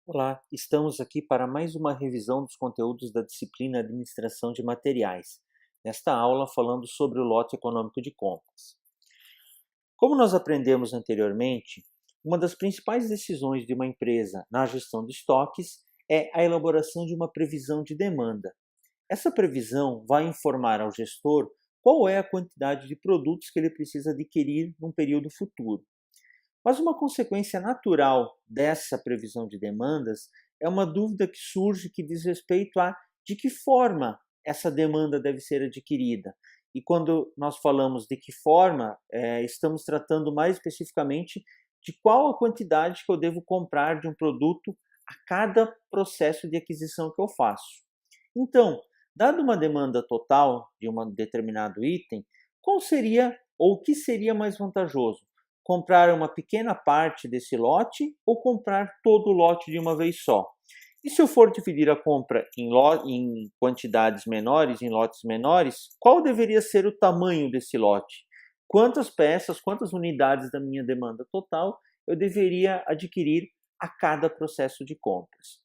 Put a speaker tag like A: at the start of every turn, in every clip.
A: Olá, estamos aqui para mais uma revisão dos conteúdos da disciplina Administração de Materiais. Nesta aula, falando sobre o lote econômico de compras. Como nós aprendemos anteriormente, uma das principais decisões de uma empresa na gestão de estoques é a elaboração de uma previsão de demanda. Essa previsão vai informar ao gestor qual é a quantidade de produtos que ele precisa adquirir num período futuro. Mas uma consequência natural dessa previsão de demandas é uma dúvida que surge que diz respeito a de que forma essa demanda deve ser adquirida. E quando nós falamos de que forma, estamos tratando mais especificamente de qual a quantidade que eu devo comprar de um produto a cada processo de aquisição que eu faço. Então, dada uma demanda total de um determinado item, qual seria ou o que seria mais vantajoso? Comprar uma pequena parte desse lote ou comprar todo o lote de uma vez só? E se eu for dividir a compra em quantidades menores, em lotes menores, qual deveria ser o tamanho desse lote? Quantas peças, quantas unidades da minha demanda total eu deveria adquirir a cada processo de compras?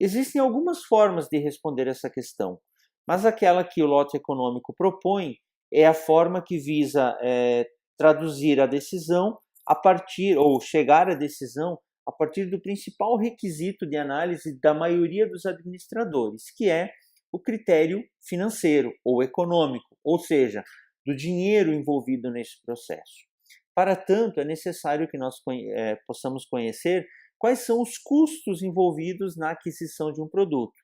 A: Existem algumas formas de responder essa questão, mas aquela que o lote econômico propõe é a forma que visa traduzir a decisão a partir, ou chegar à decisão a partir do principal requisito de análise da maioria dos administradores, que é o critério financeiro ou econômico, ou seja, do dinheiro envolvido nesse processo. Para tanto, é necessário que nós possamos conhecer quais são os custos envolvidos na aquisição de um produto.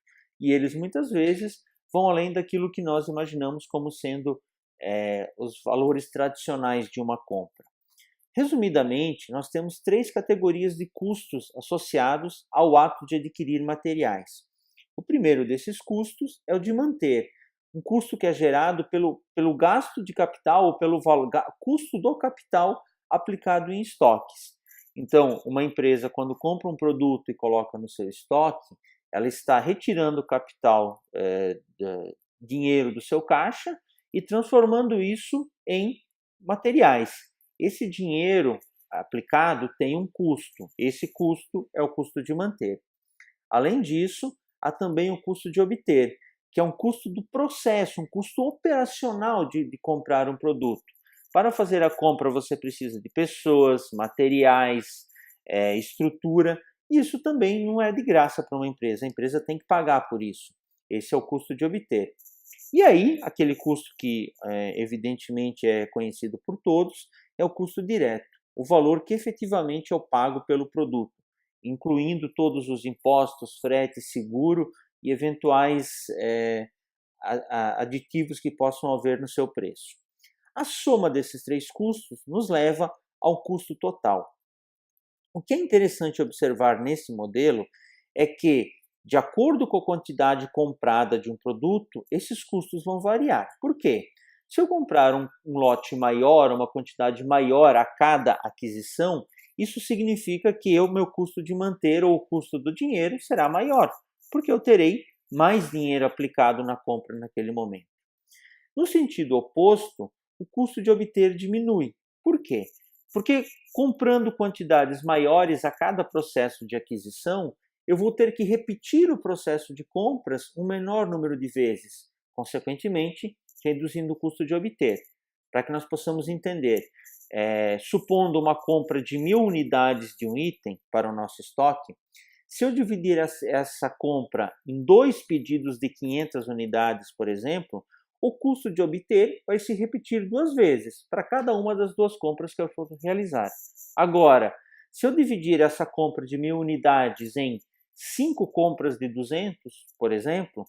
A: E eles muitas vezes vão além daquilo que nós imaginamos como sendo os valores tradicionais de uma compra. Resumidamente, nós temos três categorias de custos associados ao ato de adquirir materiais. O primeiro desses custos é o de manter, um custo que é gerado pelo gasto de capital ou pelo custo do capital aplicado em estoques. Então, uma empresa, quando compra um produto e coloca no seu estoque, ela está retirando o capital, dinheiro do seu caixa e transformando isso em materiais. Esse dinheiro aplicado tem um custo. Esse custo é o custo de manter. Além disso, há também o custo de obter, que é um custo do processo, um custo operacional de comprar um produto. Para fazer a compra, você precisa de pessoas, materiais, estrutura. Isso também não é de graça para uma empresa. A empresa tem que pagar por isso. Esse é o custo de obter. E aí, aquele custo que evidentemente é conhecido por todos, é o custo direto, o valor que efetivamente eu pago pelo produto, incluindo todos os impostos, frete, seguro e eventuais aditivos que possam haver no seu preço. A soma desses três custos nos leva ao custo total. O que é interessante observar nesse modelo é que, de acordo com a quantidade comprada de um produto, esses custos vão variar. Por quê? Se eu comprar um lote maior, uma quantidade maior a cada aquisição, isso significa que o meu custo de manter ou o custo do dinheiro será maior, porque eu terei mais dinheiro aplicado na compra naquele momento. No sentido oposto, o custo de obter diminui. Por quê? Porque comprando quantidades maiores a cada processo de aquisição, eu vou ter que repetir o processo de compras um menor número de vezes, consequentemente, reduzindo o custo de obter. Para que nós possamos entender, supondo uma compra de 1.000 unidades de um item para o nosso estoque, se eu dividir essa compra em 2 pedidos de 500 unidades, por exemplo, o custo de obter vai se repetir 2 vezes para cada uma das 2 compras que eu for realizar. Agora, se eu dividir essa compra de 1.000 unidades em 5 compras de 200, por exemplo,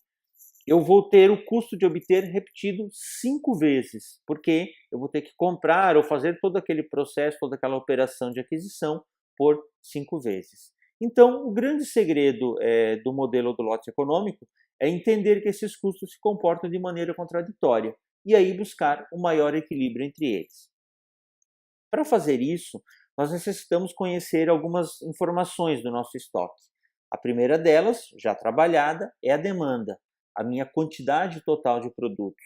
A: eu vou ter o custo de obter repetido 5 vezes, porque eu vou ter que comprar ou fazer todo aquele processo, toda aquela operação de aquisição por 5 vezes. Então, o grande segredo do modelo do lote econômico é entender que esses custos se comportam de maneira contraditória e aí buscar um maior equilíbrio entre eles. Para fazer isso, nós necessitamos conhecer algumas informações do nosso estoque. A primeira delas, já trabalhada, é a demanda, a minha quantidade total de produtos.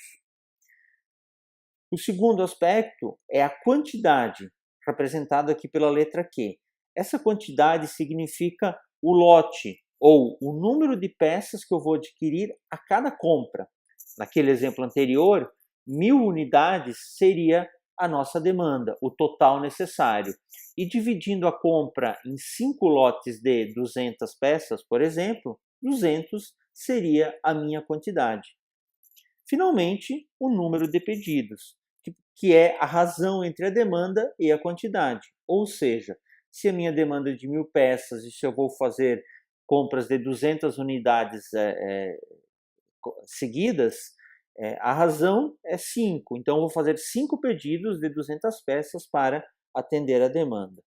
A: O segundo aspecto é a quantidade, representado aqui pela letra Q. Essa quantidade significa o lote ou o número de peças que eu vou adquirir a cada compra. Naquele exemplo anterior, 1.000 unidades seria a nossa demanda, o total necessário. E dividindo a compra em 5 lotes de 200 peças, por exemplo, 200 seria a minha quantidade. Finalmente, o número de pedidos, que é a razão entre a demanda e a quantidade. Ou seja, se a minha demanda é de 1.000 peças e se eu vou fazer compras de 200 unidades seguidas, a razão é 5. Então, eu vou fazer 5 pedidos de 200 peças para atender a demanda.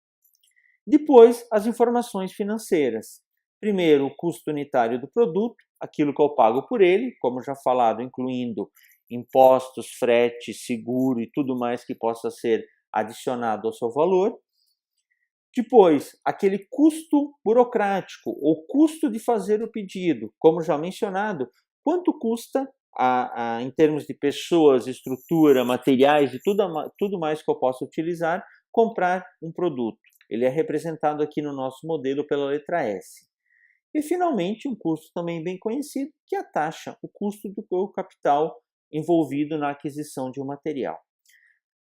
A: Depois, as informações financeiras. Primeiro, o custo unitário do produto, aquilo que eu pago por ele, como já falado, incluindo impostos, frete, seguro e tudo mais que possa ser adicionado ao seu valor. Depois, aquele custo burocrático, ou custo de fazer o pedido, como já mencionado, quanto custa em termos de pessoas, estrutura, materiais e tudo mais que eu possa utilizar, comprar um produto. Ele é representado aqui no nosso modelo pela letra S. E, finalmente, um custo também bem conhecido, que é a taxa, o custo do capital envolvido na aquisição de um material.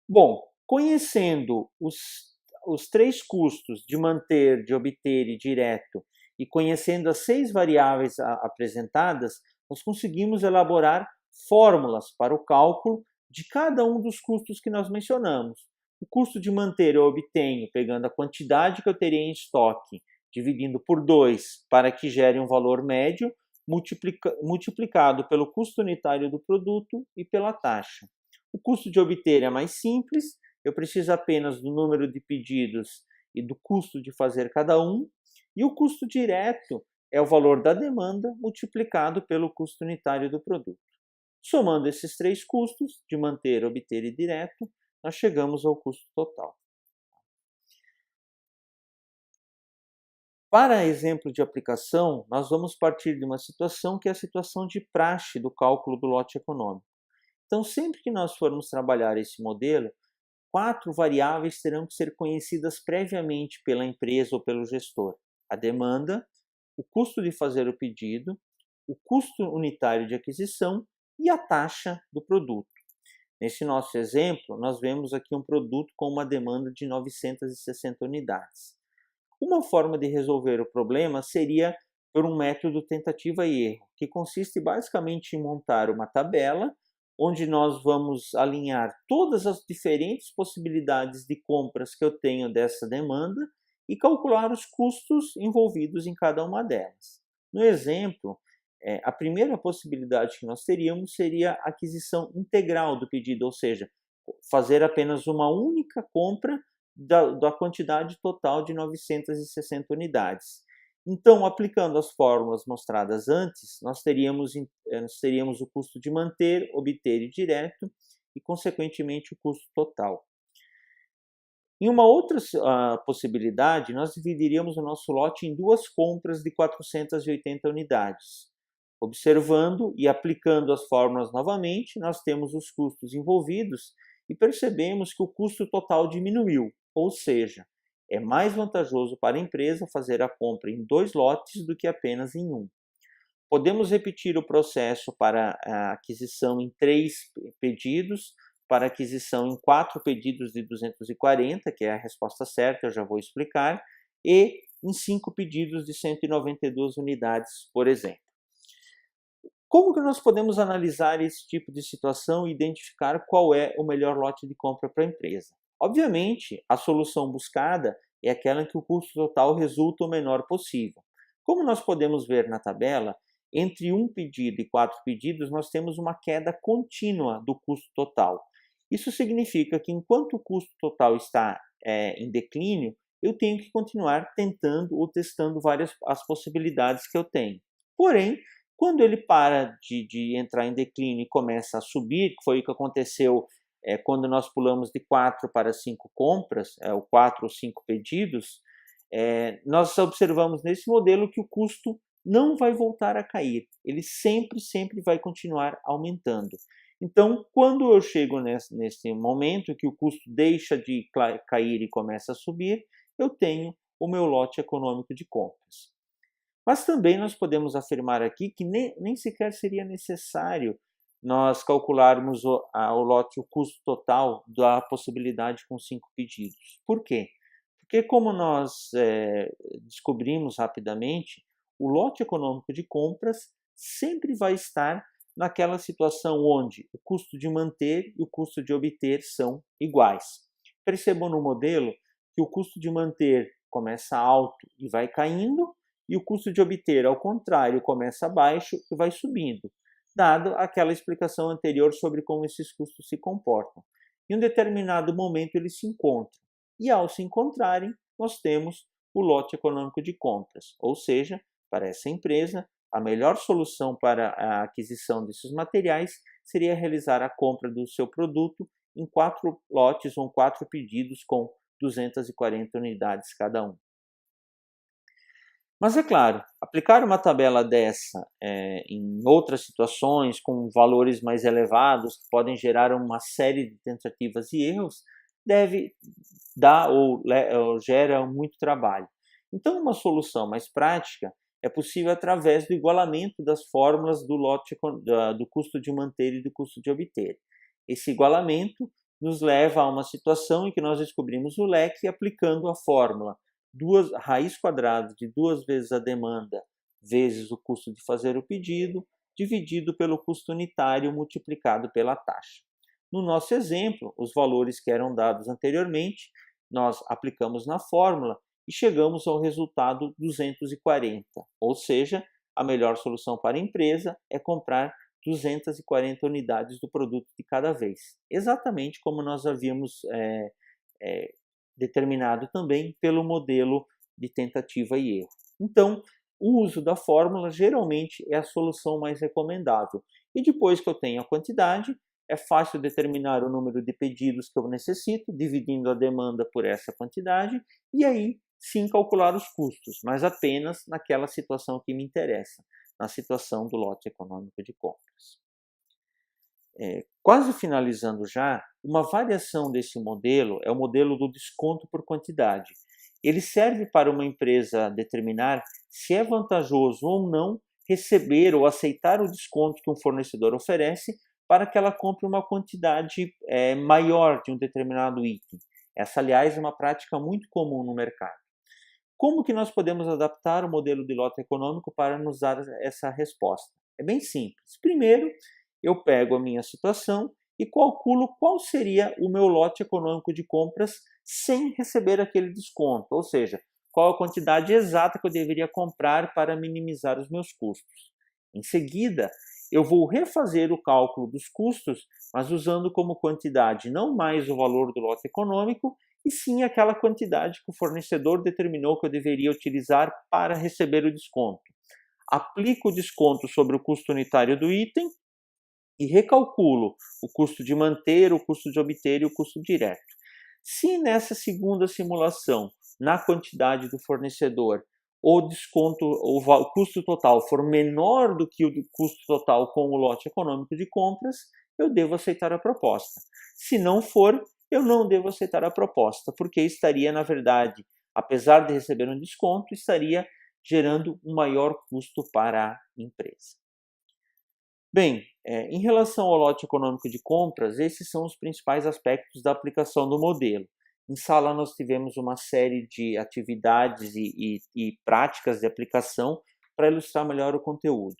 A: Bom, conhecendo os 3 custos de manter, de obter e direto, e conhecendo as 6 variáveis apresentadas, nós conseguimos elaborar fórmulas para o cálculo de cada um dos custos que nós mencionamos. O custo de manter eu obtenho pegando a quantidade que eu teria em estoque, dividindo por 2 para que gere um valor médio, multiplicado pelo custo unitário do produto e pela taxa. O custo de obter é mais simples, eu preciso apenas do número de pedidos e do custo de fazer cada um, e o custo direto é o valor da demanda multiplicado pelo custo unitário do produto. Somando esses 3 custos, de manter, obter e direto, nós chegamos ao custo total. Para exemplo de aplicação, nós vamos partir de uma situação que é a situação de praxe do cálculo do lote econômico. Então, sempre que nós formos trabalhar esse modelo, 4 variáveis terão que ser conhecidas previamente pela empresa ou pelo gestor: a demanda, o custo de fazer o pedido, o custo unitário de aquisição e a taxa do produto. Nesse nosso exemplo, nós vemos aqui um produto com uma demanda de 960 unidades. Uma forma de resolver o problema seria por um método tentativa e erro, que consiste basicamente em montar uma tabela onde nós vamos alinhar todas as diferentes possibilidades de compras que eu tenho dessa demanda e calcular os custos envolvidos em cada uma delas. No exemplo, a primeira possibilidade que nós teríamos seria a aquisição integral do pedido, ou seja, fazer apenas uma única compra da quantidade total de 960 unidades. Então, aplicando as fórmulas mostradas antes, nós teríamos o custo de manter, obter e direto e, consequentemente, o custo total. Em uma outra possibilidade, nós dividiríamos o nosso lote em 2 compras de 480 unidades. Observando e aplicando as fórmulas novamente, nós temos os custos envolvidos e percebemos que o custo total diminuiu, ou seja, é mais vantajoso para a empresa fazer a compra em 2 lotes do que apenas em um. Podemos repetir o processo para a aquisição em 3 pedidos, para aquisição em 4 pedidos de 240, que é a resposta certa, eu já vou explicar, e em 5 pedidos de 192 unidades, por exemplo. Como que nós podemos analisar esse tipo de situação e identificar qual é o melhor lote de compra para a empresa? Obviamente, a solução buscada é aquela em que o custo total resulta o menor possível. Como nós podemos ver na tabela, entre um pedido e 4 pedidos, nós temos uma queda contínua do custo total. Isso significa que enquanto o custo total está em declínio, eu tenho que continuar tentando ou testando as possibilidades que eu tenho. Porém, quando ele para de entrar em declínio e começa a subir, que foi o que aconteceu quando nós pulamos de 4 para 5 compras, ou 4 ou 5 pedidos, nós observamos nesse modelo que o custo não vai voltar a cair, ele sempre vai continuar aumentando. Então, quando eu chego nesse momento que o custo deixa de cair e começa a subir, eu tenho o meu lote econômico de compras. Mas também nós podemos afirmar aqui que nem sequer seria necessário nós calcularmos o lote, o custo total da possibilidade com 5 pedidos. Por quê? Porque como nós descobrimos rapidamente, o lote econômico de compras sempre vai estar naquela situação onde o custo de manter e o custo de obter são iguais. Percebam no modelo que o custo de manter começa alto e vai caindo, e o custo de obter, ao contrário, começa baixo e vai subindo, dado aquela explicação anterior sobre como esses custos se comportam. Em um determinado momento eles se encontram, e ao se encontrarem, nós temos o lote econômico de compras, ou seja, para essa empresa, a melhor solução para a aquisição desses materiais seria realizar a compra do seu produto em 4 lotes ou 4 pedidos com 240 unidades cada um. Mas é claro, aplicar uma tabela dessa em outras situações, com valores mais elevados, que podem gerar uma série de tentativas e erros, deve dar ou gera muito trabalho. Então, uma solução mais prática é possível através do igualamento das fórmulas do lote, do custo de manter e do custo de obter. Esse igualamento nos leva a uma situação em que nós descobrimos o leque aplicando a fórmula raiz quadrada de 2 vezes a demanda vezes o custo de fazer o pedido, dividido pelo custo unitário multiplicado pela taxa. No nosso exemplo, os valores que eram dados anteriormente, nós aplicamos na fórmula e chegamos ao resultado 240, ou seja, a melhor solução para a empresa é comprar 240 unidades do produto de cada vez, exatamente como nós havíamos determinado também pelo modelo de tentativa e erro. Então, o uso da fórmula geralmente é a solução mais recomendável. E depois que eu tenho a quantidade, é fácil determinar o número de pedidos que eu necessito, dividindo a demanda por essa quantidade, e aí sim calcular os custos, mas apenas naquela situação que me interessa, na situação do lote econômico de compras. Quase finalizando já, uma variação desse modelo é o modelo do desconto por quantidade. Ele serve para uma empresa determinar se é vantajoso ou não receber ou aceitar o desconto que um fornecedor oferece para que ela compre uma quantidade maior de um determinado item. Essa, aliás, é uma prática muito comum no mercado. Como que nós podemos adaptar o modelo de lote econômico para nos dar essa resposta? É bem simples. Primeiro, eu pego a minha situação e calculo qual seria o meu lote econômico de compras sem receber aquele desconto, ou seja, qual a quantidade exata que eu deveria comprar para minimizar os meus custos. Em seguida, eu vou refazer o cálculo dos custos, mas usando como quantidade não mais o valor do lote econômico, e sim aquela quantidade que o fornecedor determinou que eu deveria utilizar para receber o desconto. Aplico o desconto sobre o custo unitário do item e recalculo o custo de manter, o custo de obter e o custo direto. Se nessa segunda simulação, na quantidade do fornecedor, o desconto, o custo total for menor do que o custo total com o lote econômico de compras, eu devo aceitar a proposta. Se não for, eu não devo aceitar a proposta, porque estaria, na verdade, apesar de receber um desconto, estaria gerando um maior custo para a empresa. Bem, em relação ao lote econômico de compras, esses são os principais aspectos da aplicação do modelo. Em sala nós tivemos uma série de atividades e práticas de aplicação para ilustrar melhor o conteúdo.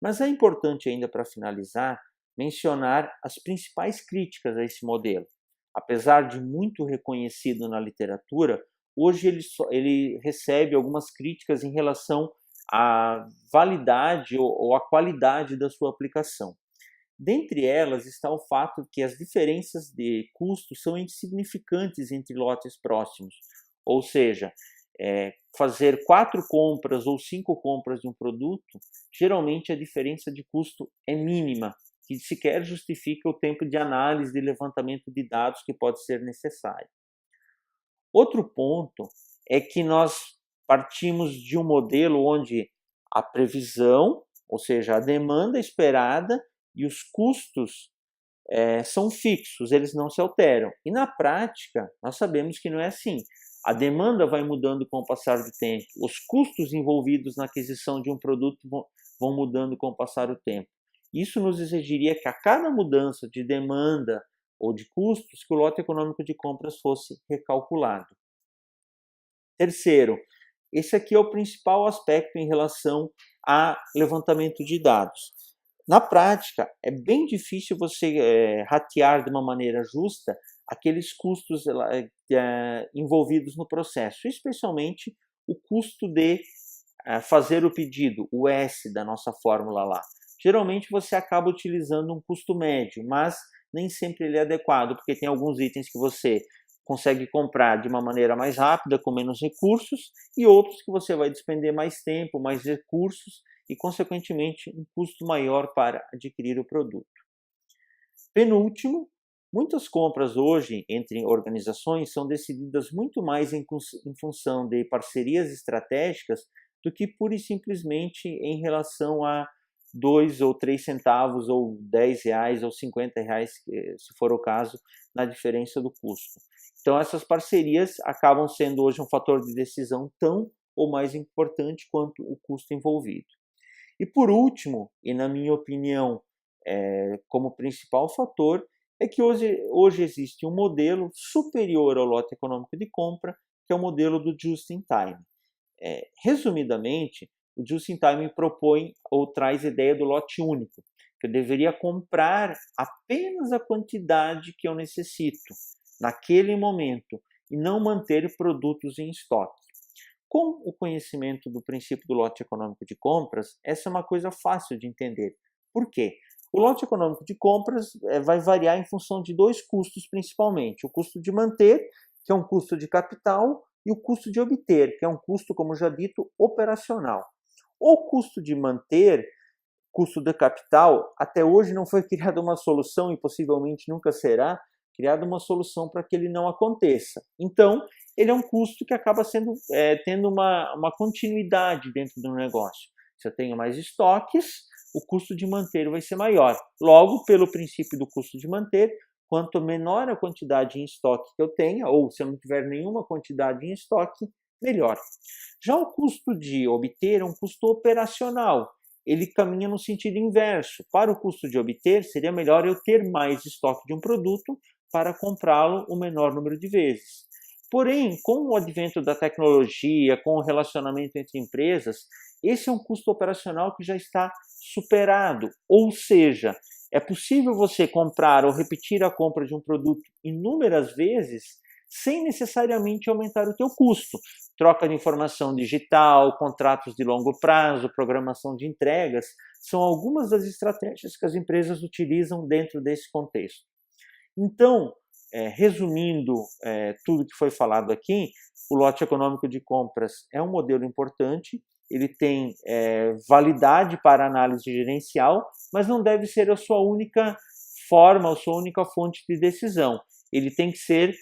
A: Mas é importante ainda, para finalizar, mencionar as principais críticas a esse modelo. Apesar de muito reconhecido na literatura, hoje ele recebe algumas críticas em relação à validade ou à qualidade da sua aplicação. Dentre elas está o fato que as diferenças de custo são insignificantes entre lotes próximos, ou seja, fazer 4 compras ou 5 compras de um produto, geralmente a diferença de custo é mínima, que sequer justifica o tempo de análise e levantamento de dados que pode ser necessário. Outro ponto é que nós partimos de um modelo onde a previsão, ou seja, a demanda esperada e os custos são fixos, eles não se alteram. E na prática, nós sabemos que não é assim. A demanda vai mudando com o passar do tempo, os custos envolvidos na aquisição de um produto vão mudando com o passar do tempo. Isso nos exigiria que a cada mudança de demanda ou de custos, que o lote econômico de compras fosse recalculado. Terceiro, esse aqui é o principal aspecto em relação a levantamento de dados. Na prática, é bem difícil você ratear de uma maneira justa aqueles custos envolvidos no processo, especialmente o custo de fazer o pedido, o S da nossa fórmula lá. Geralmente você acaba utilizando um custo médio, mas nem sempre ele é adequado, porque tem alguns itens que você consegue comprar de uma maneira mais rápida, com menos recursos, e outros que você vai despender mais tempo, mais recursos e, consequentemente, um custo maior para adquirir o produto. Penúltimo, muitas compras hoje entre organizações são decididas muito mais em função de parcerias estratégicas do que pura e simplesmente em relação a 2 ou 3 centavos, ou 10 reais, ou 50 reais, se for o caso, na diferença do custo. Então, essas parcerias acabam sendo hoje um fator de decisão tão ou mais importante quanto o custo envolvido. E por último, e na minha opinião, como principal fator, é que hoje existe um modelo superior ao lote econômico de compra, que é o modelo do Just-in-Time. Resumidamente, o Just-in-Time propõe ou traz a ideia do lote único, que eu deveria comprar apenas a quantidade que eu necessito naquele momento e não manter produtos em estoque. Com o conhecimento do princípio do lote econômico de compras, essa é uma coisa fácil de entender. Por quê? O lote econômico de compras vai variar em função de 2 custos principalmente. O custo de manter, que é um custo de capital, e o custo de obter, que é um custo, como já dito, operacional. O custo de manter, custo de capital, até hoje não foi criada uma solução e possivelmente nunca será criada uma solução para que ele não aconteça. Então, ele é um custo que acaba tendo uma continuidade dentro do negócio. Se eu tenho mais estoques, o custo de manter vai ser maior. Logo, pelo princípio do custo de manter, quanto menor a quantidade em estoque que eu tenha, ou se eu não tiver nenhuma quantidade em estoque, melhor. Já o custo de obter é um custo operacional. Ele caminha no sentido inverso. Para o custo de obter, seria melhor eu ter mais estoque de um produto para comprá-lo o menor número de vezes. Porém, com o advento da tecnologia, com o relacionamento entre empresas, esse é um custo operacional que já está superado. Ou seja, é possível você comprar ou repetir a compra de um produto inúmeras vezes sem necessariamente aumentar o teu custo. Troca de informação digital, contratos de longo prazo, programação de entregas, são algumas das estratégias que as empresas utilizam dentro desse contexto. Então, resumindo tudo que foi falado aqui, o lote econômico de compras é um modelo importante, ele tem validade para análise gerencial, mas não deve ser a sua única forma, a sua única fonte de decisão. Ele tem que ser,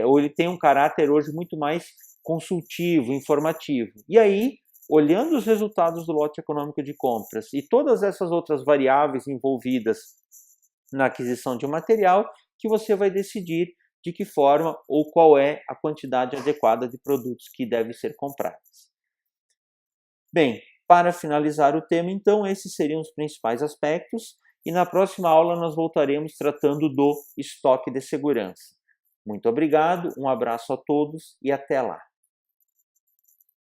A: ou ele tem um caráter hoje muito mais consultivo, informativo. E aí, olhando os resultados do lote econômico de compras e todas essas outras variáveis envolvidas na aquisição de um material, que você vai decidir de que forma ou qual é a quantidade adequada de produtos que devem ser comprados. Bem, para finalizar o tema, então, esses seriam os principais aspectos, e na próxima aula nós voltaremos tratando do estoque de segurança. Muito obrigado, um abraço a todos e até lá!